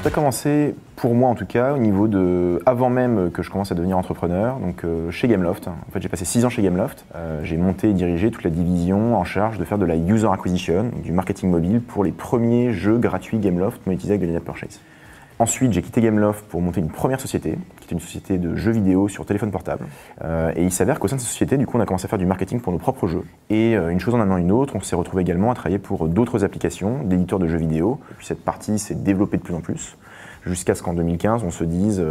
Tout a commencé, pour moi en tout cas, au niveau de, avant même que je commence à devenir entrepreneur, donc chez Gameloft. En fait, j'ai passé 6 ans chez Gameloft. J'ai monté et dirigé toute la division en charge de faire de la user acquisition, donc du marketing mobile, pour les premiers jeux gratuits Gameloft monétisés avec de l'in-app purchase. Ensuite, j'ai quitté Gameloft pour monter une première société, qui était une société de jeux vidéo sur téléphone portable. Et il s'avère qu'au sein de cette société, du coup, on a commencé à faire du marketing pour nos propres jeux. Et une chose en amenant une autre, on s'est retrouvé également à travailler pour d'autres applications, d'éditeurs de jeux vidéo. Et puis cette partie s'est développée de plus en plus, jusqu'à ce qu'en 2015, on se dise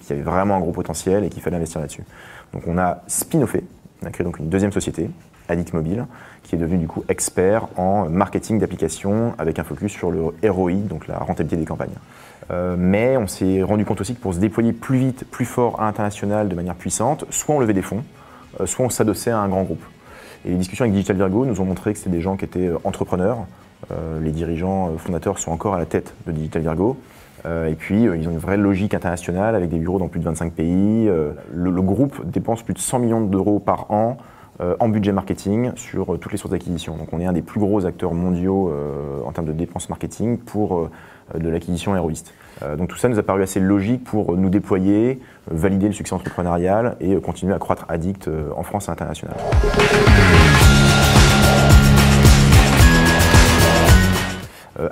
qu'il y avait vraiment un gros potentiel et qu'il fallait investir là-dessus. Donc on a spin-offé, on a créé donc une deuxième société, Addict Mobile, qui est devenue du coup expert en marketing d'applications avec un focus sur le ROI, donc la rentabilité des campagnes. Mais on s'est rendu compte aussi que pour se déployer plus vite, plus fort à l'international de manière puissante, soit on levait des fonds, soit on s'adossait à un grand groupe. Et les discussions avec Digital Virgo nous ont montré que c'était des gens qui étaient entrepreneurs. Les dirigeants fondateurs sont encore à la tête de Digital Virgo. Et puis, ils ont une vraie logique internationale avec des bureaux dans plus de 25 pays. Le groupe dépense plus de 100 millions d'euros par an en budget marketing sur toutes les sources d'acquisition. Donc on est un des plus gros acteurs mondiaux en termes de dépenses marketing pour de l'acquisition héroïste. Donc tout ça nous a paru assez logique pour nous déployer, valider le succès entrepreneurial et continuer à croître Addict en France et à l'international.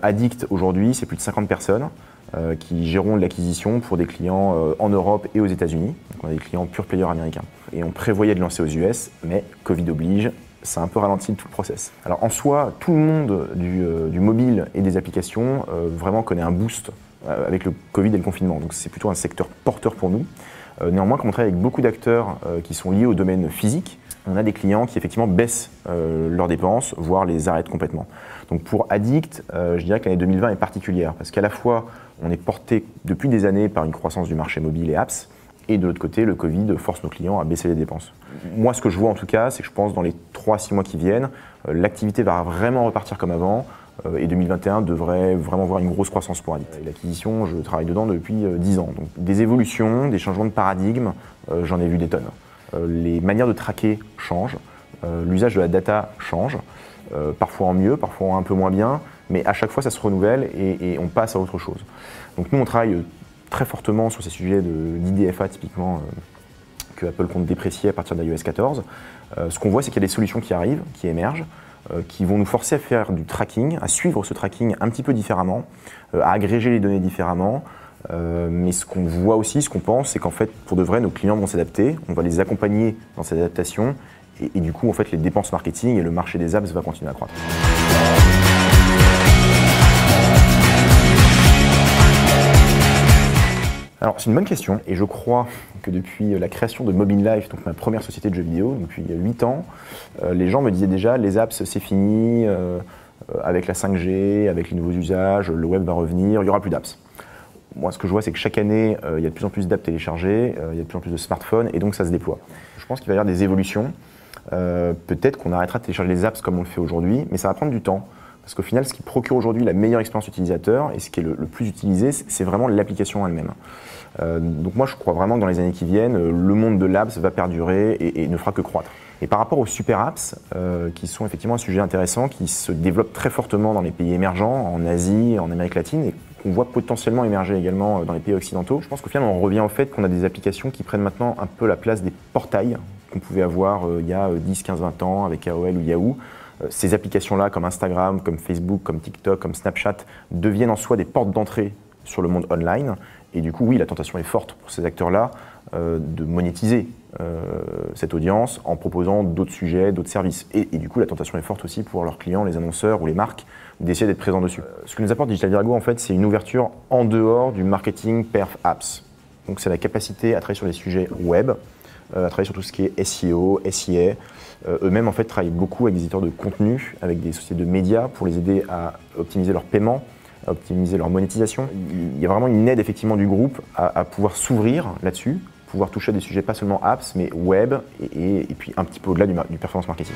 Addict aujourd'hui, c'est plus de 50 personnes qui géreront de l'acquisition pour des clients en Europe et aux États-Unis. Donc on a des clients pure players américains. Et on prévoyait de lancer aux US, mais Covid oblige, ça a un peu ralenti tout le process. Alors en soi, tout le monde du mobile et des applications vraiment connaît un boost avec le Covid et le confinement. Donc c'est plutôt un secteur porteur pour nous. Néanmoins, comme on travaille avec beaucoup d'acteurs qui sont liés au domaine physique, on a des clients qui effectivement baissent leurs dépenses, voire les arrêtent complètement. Donc pour Addict, je dirais que l'année 2020 est particulière parce qu'à la fois on est porté depuis des années par une croissance du marché mobile et apps, et de l'autre côté, le Covid force nos clients à baisser les dépenses. Moi, ce que je vois en tout cas, c'est que je pense dans les 3-6 mois qui viennent, l'activité va vraiment repartir comme avant, et 2021 devrait vraiment voir une grosse croissance pour Addict. L'acquisition, je travaille dedans depuis 10 ans. Donc des évolutions, des changements de paradigme, j'en ai vu des tonnes. Les manières de traquer changent, l'usage de la data change, parfois en mieux, parfois en un peu moins bien, mais à chaque fois ça se renouvelle et on passe à autre chose. Donc nous on travaille très fortement sur ces sujets d'IDFA typiquement que Apple compte déprécier à partir de l'iOS 14. Ce qu'on voit c'est qu'il y a des solutions qui arrivent, qui émergent, qui vont nous forcer à faire du tracking, à suivre ce tracking un petit peu différemment, à agréger les données différemment. Mais ce qu'on voit aussi, ce qu'on pense, c'est qu'en fait, pour de vrai, nos clients vont s'adapter, on va les accompagner dans cette adaptation, et du coup, en fait, les dépenses marketing et le marché des apps va continuer à croître. Alors, c'est une bonne question, et je crois que depuis la création de Mobile Life, donc ma première société de jeux vidéo, depuis 8 ans, les gens me disaient déjà, les apps, c'est fini, avec la 5G, avec les nouveaux usages, le web va revenir, il n'y aura plus d'apps. Moi, ce que je vois, c'est que chaque année, il y a de plus en plus d'apps téléchargées, il y a de plus en plus de smartphones, et donc ça se déploie. Je pense qu'il va y avoir des évolutions. Peut-être qu'on arrêtera de télécharger les apps comme on le fait aujourd'hui, mais ça va prendre du temps. Parce qu'au final, ce qui procure aujourd'hui la meilleure expérience utilisateur, et ce qui est le plus utilisé, c'est vraiment l'application elle-même. Donc moi, je crois vraiment que dans les années qui viennent, le monde de l'apps va perdurer et ne fera que croître. Et par rapport aux super apps, qui sont effectivement un sujet intéressant, qui se développent très fortement dans les pays émergents, en Asie, en Amérique latine, et qu'on voit potentiellement émerger également dans les pays occidentaux, je pense qu'au final, on revient au fait qu'on a des applications qui prennent maintenant un peu la place des portails qu'on pouvait avoir il y a 10, 15, 20 ans avec AOL ou Yahoo. Ces applications-là, comme Instagram, comme Facebook, comme TikTok, comme Snapchat, deviennent en soi des portes d'entrée sur le monde online. Et du coup, oui, la tentation est forte pour ces acteurs-là de monétiser cette audience en proposant d'autres sujets, d'autres services. Et du coup, la tentation est forte aussi pour leurs clients, les annonceurs ou les marques, d'essayer d'être présents dessus. Ce que nous apporte Digital Virgo, en fait, c'est une ouverture en dehors du marketing perf apps. Donc, c'est la capacité à travailler sur les sujets web, à travailler sur tout ce qui est SEO, SIA. Eux-mêmes, en fait, travaillent beaucoup avec des éditeurs de contenu, avec des sociétés de médias pour les aider à optimiser leurs paiements, à optimiser leur monétisation. Il y a vraiment une aide effectivement du groupe à pouvoir s'ouvrir là-dessus, pouvoir toucher à des sujets pas seulement apps, mais web et puis un petit peu au-delà du performance marketing.